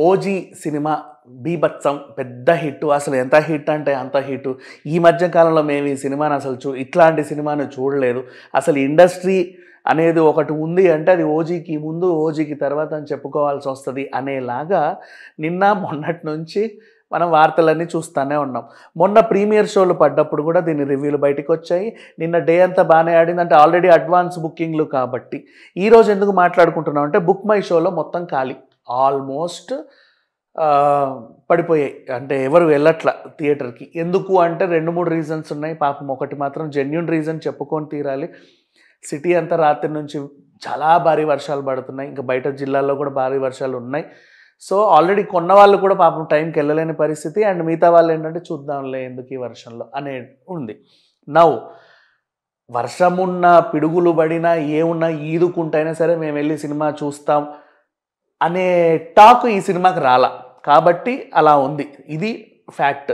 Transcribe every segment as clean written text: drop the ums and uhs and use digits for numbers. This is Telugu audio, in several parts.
ఓజీ సినిమా బీభత్సం పెద్ద హిట్. అసలు ఎంత హిట్ అంటే అంత హిట్. ఈ మధ్య కాలంలో మేము ఈ సినిమాని అసలు ఇట్లాంటి సినిమాని చూడలేదు. అసలు ఇండస్ట్రీ అనేది ఒకటి ఉంది అంటే అది ఓజీకి ముందు ఓజీకి తర్వాత అని చెప్పుకోవాల్సి వస్తుంది అనేలాగా నిన్న మొన్నటి నుంచి మనం వార్తలన్నీ చూస్తూనే ఉన్నాం. మొన్న ప్రీమియర్ షోలు పడ్డప్పుడు కూడా దీని రివ్యూలు బయటకు వచ్చాయి. నిన్న డే అంతా బాగానే ఆడింది, అంటే ఆల్రెడీ అడ్వాన్స్ బుకింగ్లు కాబట్టి. ఈరోజు ఎందుకు మాట్లాడుకుంటున్నాం అంటే బుక్ మై షోలో మొత్తం ఖాళీ, ఆల్మోస్ట్ పడిపోయాయి. అంటే ఎవరు వెళ్ళట్ల థియేటర్కి. ఎందుకు అంటే 2-3 రీజన్స్ ఉన్నాయి. పాపం ఒకటి మాత్రం జెన్యూన్ రీజన్ చెప్పుకొని తీరాలి. సిటీ అంతా రాత్రి నుంచి చాలా భారీ వర్షాలు పడుతున్నాయి. ఇంకా బయట జిల్లాల్లో కూడా భారీ వర్షాలు ఉన్నాయి. సో ఆల్రెడీ కొన్న వాళ్ళు కూడా పాపం టైంకి వెళ్ళలేని పరిస్థితి. అండ్ మిగతా వాళ్ళు ఏంటంటే చూద్దాంలే ఎందుకు ఈ వర్షంలో అనే ఉంది. నౌ వర్షమున్న పిడుగులు పడినా ఏమున్నా ఈదుకుంటైనా సరే మేము వెళ్ళి సినిమా చూస్తాం అనే టాక్ ఈ సినిమాకి రాలా. కాబట్టి అలా ఉంది. ఇది ఫ్యాక్ట్.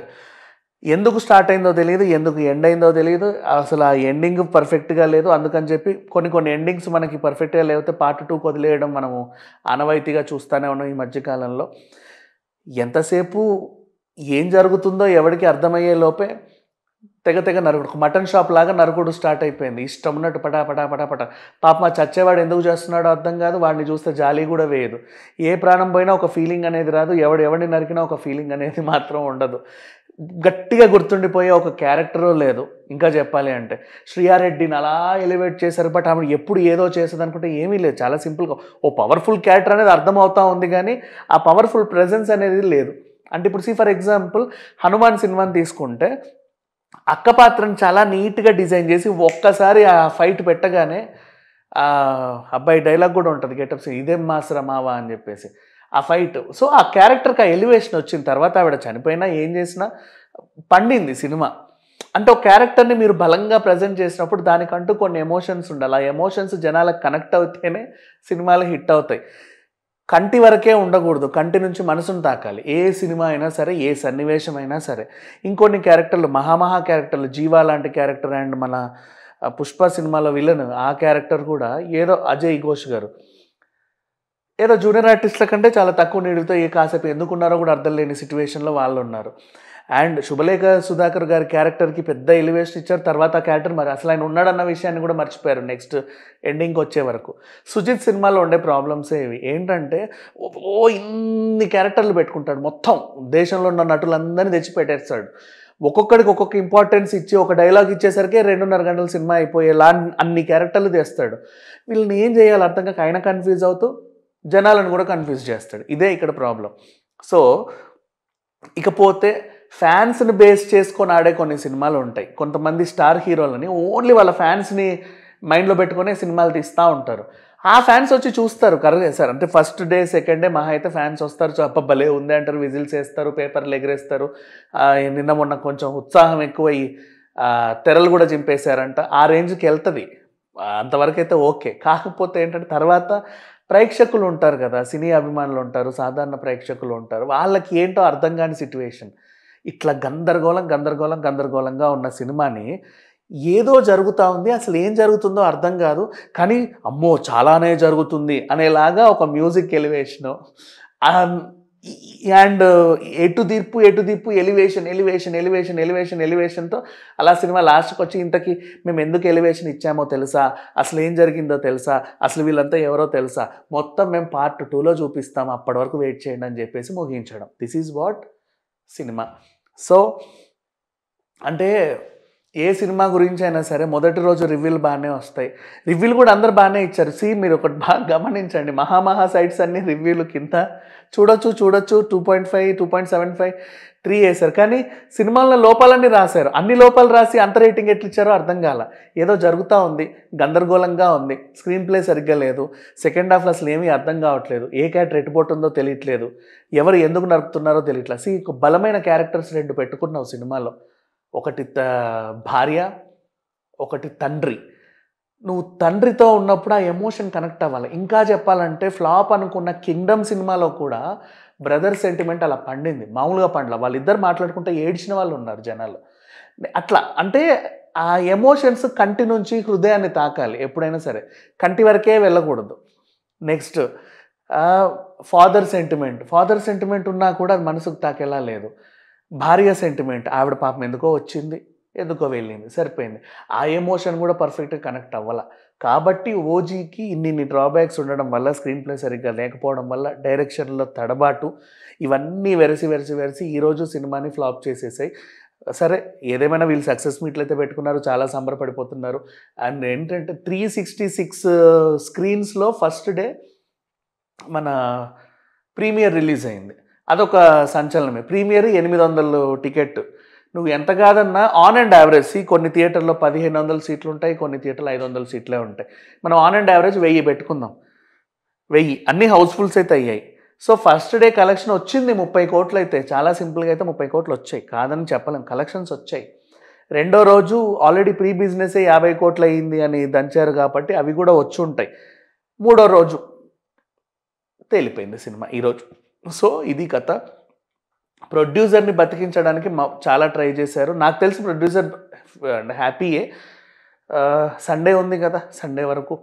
ఎందుకు స్టార్ట్ అయిందో తెలియదు, ఎందుకు ఎండ్ అయిందో తెలియదు. అసలు ఆ ఎండింగ్ పర్ఫెక్ట్గా లేదు. అందుకని చెప్పి కొన్ని ఎండింగ్స్ మనకి పర్ఫెక్ట్గా లేకపోతే పార్ట్ 2 వదిలేయడం మనము ఆనవాయితీగా చూస్తూనే ఉన్నాం ఈ మధ్యకాలంలో. ఎంతసేపు ఏం జరుగుతుందో ఎవరికి అర్థమయ్యే లోపే తెగ నరుకుడు, మటన్ షాప్ లాగా నరుకుడు స్టార్ట్ అయిపోయింది. ఇష్టం ఉన్నట్టు పటా. పాపం ఆ చచ్చేవాడు ఎందుకు చేస్తున్నాడో అర్థం కాదు. వాడిని చూస్తే జాలి కూడా వేయదు. ఏ ప్రాణం పోయినా ఒక ఫీలింగ్ అనేది రాదు. ఎవడిని నరికినా ఒక ఫీలింగ్ అనేది మాత్రం ఉండదు. గట్టిగా గుర్తుండిపోయే ఒక క్యారెక్టరు లేదు. ఇంకా చెప్పాలి అంటే శ్రీయారెడ్డిని అలా ఎలివేట్ చేశారు. బట్ ఆమె ఎప్పుడు ఏదో చేస్తుంది అనుకుంటే ఏమీ లేదు. చాలా సింపుల్గా ఓ పవర్ఫుల్ క్యారెక్టర్ అనేది అర్థమవుతా ఉంది, కానీ ఆ పవర్ఫుల్ ప్రెజెన్స్ అనేది లేదు. అంటే ఇప్పుడు ఫర్ ఎగ్జాంపుల్ హనుమాన్ సినిమాని తీసుకుంటే అక్క పాత్రను చాలా నీట్గా డిజైన్ చేసి ఒక్కసారి ఆ ఫైట్ పెట్టగానే అబ్బాయి డైలాగ్ కూడా ఉంటుంది గెటప్స్, ఇదేం మాసరా మావా అని చెప్పేసి ఆ ఫైట్. సో ఆ క్యారెక్టర్కి ఆ ఎలివేషన్ వచ్చిన తర్వాత ఆవిడ చనిపోయినా ఏం చేసినా పండింది సినిమా. అంటే ఒక క్యారెక్టర్ని మీరు బలంగా ప్రజెంట్ చేసినప్పుడు దానికంటూ కొన్ని ఎమోషన్స్ ఉండాలి. ఆ ఎమోషన్స్ జనాలకు కనెక్ట్ అవుతేనే సినిమాలు హిట్ అవుతాయి. కంటి వరకే ఉండకూడదు, కంటి నుంచి మనసును తాకాలి. ఏ సినిమా అయినా సరే, ఏ సన్నివేశం అయినా సరే. ఇంకొన్ని క్యారెక్టర్లు, మహా క్యారెక్టర్లు, జీవా లాంటి క్యారెక్టర్ అండ్ మన పుష్ప సినిమాలో విలన్ ఆ క్యారెక్టర్ కూడా ఏదో అజయ్ ఘోష్ గారు ఏదో జూనియర్ ఆర్టిస్టుల కంటే చాలా తక్కువ నీడితో కాసేపు ఎందుకున్నారో కూడా అర్థం లేని సిచ్యువేషన్లో వాళ్ళు ఉన్నారు. అండ్ శుభలేఖ సుధాకర్ గారి క్యారెక్టర్కి పెద్ద ఎలివేషన్ ఇచ్చారు. తర్వాత ఆ క్యారెక్టర్ మరి అసలు ఆయన ఉన్నాడన్న విషయాన్ని కూడా మర్చిపోయారు నెక్స్ట్ ఎండింగ్కి వచ్చే వరకు. సుజిత్ సినిమాలో ఉండే ప్రాబ్లమ్సే ఇవి. ఏంటంటే ఇన్ని క్యారెక్టర్లు పెట్టుకుంటాడు, మొత్తం దేశంలో ఉన్న నటులందరినీ తెచ్చి పెట్టేస్తాడు. ఒక్కొక్కడికి ఒక్కొక్క ఇంపార్టెన్స్ ఇచ్చి ఒక డైలాగ్ ఇచ్చేసరికి 2.5 గంటల సినిమా అయిపోయేలా అన్ని క్యారెక్టర్లు తెస్తాడు. వీళ్ళని ఏం చేయాలి అర్థం కాక ఆయన కన్ఫ్యూజ్ అవుతూ జనాలను కూడా కన్ఫ్యూజ్ చేస్తాడు. ఇదే ఇక్కడ ప్రాబ్లం. సో ఇకపోతే ఫ్యాన్స్ని బేస్ చేసుకొని ఆడే కొన్ని సినిమాలు ఉంటాయి. కొంతమంది స్టార్ హీరోలని ఓన్లీ వాళ్ళ ఫ్యాన్స్ని మైండ్లో పెట్టుకునే సినిమాలు తీస్తూ ఉంటారు. ఆ ఫ్యాన్స్ వచ్చి చూస్తారు, కరెక్ట్ సార్ అంటే ఫస్ట్ డే సెకండ్ డే మహా అయితే ఫ్యాన్స్ వస్తారు, అప్ప భలే ఉంది అంటారు, విజిల్స్ వేస్తారు, పేపర్లు ఎగరేస్తారు. నిన్న మొన్న కొంచెం ఉత్సాహం ఎక్కువ తెరలు కూడా చింపేశారంట. ఆ రేంజ్కి వెళ్తుంది. అంతవరకు అయితే ఓకే. కాకపోతే ఏంటంటే తర్వాత ప్రేక్షకులు ఉంటారు కదా, సినీ అభిమానులు ఉంటారు, సాధారణ ప్రేక్షకులు ఉంటారు. వాళ్ళకి ఏంటో అర్థం కాని సిచ్యువేషన్. ఇట్లా గందరగోళంగా ఉన్న సినిమాని ఏదో జరుగుతూ ఉంది, అసలు ఏం జరుగుతుందో అర్థం కాదు, కానీ అమ్మో చాలానే జరుగుతుంది అనేలాగా ఒక మ్యూజిక్ ఎలివేషను అండ్ ఎటు దిప్పు ఎలివేషన్తో అలా సినిమా లాస్ట్కి వచ్చి ఇంతకీ మేము ఎందుకు ఎలివేషన్ ఇచ్చామో తెలుసా, అసలు ఏం జరిగిందో తెలుసా, అసలు వీళ్ళంతా ఎవరో తెలుసా, మొత్తం మేము పార్ట్ 2లో చూపిస్తాం, అప్పటి వరకు వెయిట్ చేయండి అని చెప్పేసి ముగించడం. This is what cinema. So అంటే ఏ సినిమా గురించి అయినా సరే మొదటి రోజు రివ్యూలు బాగానే వస్తాయి. రివ్యూలు కూడా అందరు బాగానే ఇచ్చారు. మీరు ఒకటి బాగా గమనించండి, మహా సైట్స్ అన్ని రివ్యూలు కింద చూడొచ్చు 2.5, 2.75, 3 వేశారు. కానీ సినిమాల్లో లోపాలన్నీ రాశారు. అన్ని లోపాలు రాసి అంత రేటింగ్ ఎట్లా ఇచ్చారో అర్థం కాల. ఏదో జరుగుతూ ఉంది, గందరగోళంగా ఉంది, స్క్రీన్ ప్లే సరిగ్గా లేదు, సెకండ్ హాఫ్లో అసలు ఏమీ అర్థం కావట్లేదు, ఏ క్యారెక్టర్ ఎట్టుపోతుందో తెలియట్లేదు, ఎవరు ఎందుకు నరుకుతున్నారో తెలియట్లేదు. బలమైన క్యారెక్టర్స్ 2 పెట్టుకున్నావు సినిమాలో, ఒకటి భార్య, ఒకటి తండ్రి. నువ్వు తండ్రితో ఉన్నప్పుడు ఆ ఎమోషన్ కనెక్ట్ అవ్వాలి. ఇంకా చెప్పాలంటే ఫ్లాప్ అనుకున్న కింగ్డమ్ సినిమాలో కూడా బ్రదర్ సెంటిమెంట్ అలా పండింది, మామూలుగా పండల. వాళ్ళిద్దరు మాట్లాడుకుంటే ఏడ్చిన వాళ్ళు ఉన్నారు జనాలు. అట్లా అంటే ఆ ఎమోషన్స్ కంటి నుంచి హృదయాన్ని తాకాలి ఎప్పుడైనా సరే, కంటి వరకే వెళ్ళకూడదు. నెక్స్ట్ ఫాదర్ సెంటిమెంట్ ఉన్నా కూడా అది మనసుకు తాకేలా లేదు. భార్య సెంటిమెంట్, ఆవిడ పాపం ఎందుకో వచ్చింది, ఎందుకో వెళ్ళింది, సరిపోయింది. ఆ ఎమోషన్ కూడా పర్ఫెక్ట్గా కనెక్ట్ అవ్వాల. కాబట్టి ఓజీకి ఇన్ని డ్రాబ్యాక్స్ ఉండడం వల్ల, స్క్రీన్ ప్లే సరిగ్గా లేకపోవడం వల్ల, డైరెక్షన్లో తడబాటు, ఇవన్నీ వెరసి ఈరోజు సినిమాని ఫ్లాప్ చేసేసాయి. సరే, ఏదేమైనా వీళ్ళు సక్సెస్ మీట్లు అయితే పెట్టుకున్నారు, చాలా సంబరపడిపోతున్నారు. అండ్ ఏంటంటే 366 స్క్రీన్స్లో ఫస్ట్ డే మన ప్రీమియర్ రిలీజ్ అయింది. అదొక సంచలనమే. Premier 800 ticket. నువ్వు ఎంత కాదన్నా ఆన్ అండ్ యావరేజ్ కొన్ని థియేటర్లో 1500 సీట్లు ఉంటాయి, కొన్ని థియేటర్లో 500 సీట్లే ఉంటాయి. మనం ఆన్ అండ్ యావరేజ్ 1000 పెట్టుకుందాం. 1000 అన్ని హౌస్ఫుల్స్ అయితే అయ్యాయి. సో ఫస్ట్ డే కలెక్షన్ వచ్చింది 30 కోట్లు అయితే, చాలా సింపుల్గా అయితే 30 కోట్లు వచ్చాయి, కాదని చెప్పలేం, కలెక్షన్స్ వచ్చాయి. రెండో రోజు ఆల్రెడీ ప్రీ బిజినెసే 50 కోట్లు అయ్యింది అని దంచారు కాబట్టి అవి కూడా వచ్చి ఉంటాయి. మూడో రోజు తేలిపోయింది సినిమా ఈరోజు. సో ఇది కథ. ప్రొడ్యూసర్ని బతికించడానికి చాలా ట్రై చేశారు. నాకు తెలిసి ప్రొడ్యూసర్ హ్యాపీయే. సండే ఉంది కదా, సండే వరకు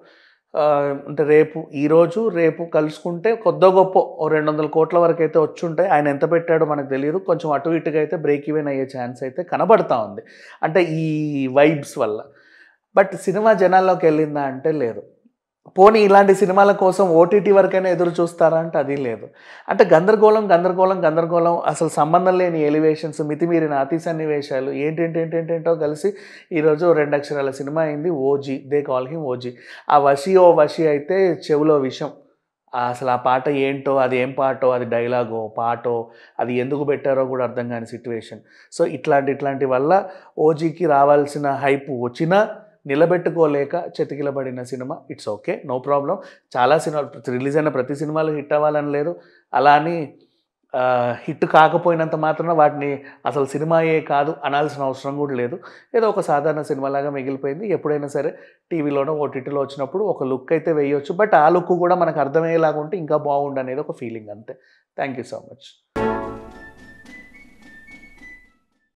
అంటే రేపు కలుసుకుంటే కొద్దో గొప్ప 200 కోట్ల వరకు అయితే వచ్చి ఉంటాయి. ఆయన ఎంత పెట్టాడో మనకు తెలియదు. కొంచెం అటు ఇటుగా అయితే బ్రేక్ ఈవెన్ అయ్యే ఛాన్స్ అయితే కనబడతా ఉంది, అంటే ఈ వైబ్స్ వల్ల. బట్ సినిమా జనాల్లోకి వెళ్ళిందా అంటే లేదు. పోనీ ఇలాంటి సినిమాల కోసం ఓటీటీ వరకైనా ఎదురు చూస్తారా అంటే అది లేదు. అంటే గందరగోళం, అసలు సంబంధం లేని ఎలివేషన్స్, మితిమీరిన అతి సన్నివేశాలు, ఏంటో కలిసి ఈరోజు 2 అక్షరాల సినిమా అయింది OG. They call him OG. ఆ వషి అయితే చెవులో విషం. అసలు ఆ పాట ఏంటో, అది ఏం పాటో, అది డైలాగో పాటో, అది ఎందుకు పెట్టారో కూడా అర్థం కాని సిట్యువేషన్. సో ఇట్లాంటి వల్ల ఓజీకి రావాల్సిన హైప్ వచ్చినా నిలబెట్టుకోలేక చతికిలబడిన cinema. It's okay, no problem. చాలా సినిమాలు రిలీజ్ అయిన ప్రతి సినిమాలు హిట్ అవ్వాలని లేదు. అలా అని హిట్ కాకపోయినంత మాత్రాన వాటిని అసలు సినిమాయే కాదు అనాల్సిన అవసరం కూడా లేదు. ఏదో ఒక సాధారణ సినిమాలాగా మిగిలిపోయింది. ఎప్పుడైనా సరే టీవీలోనో ఓటీటీలో వచ్చినప్పుడు ఒక లుక్ అయితే వేయొచ్చు, బట్ ఆ లుక్ కూడా మనకు అర్థమయ్యేలాగా ఉంటే ఇంకా బాగుండు అనేది ఒక ఫీలింగ్ అంతే. Thank you so much.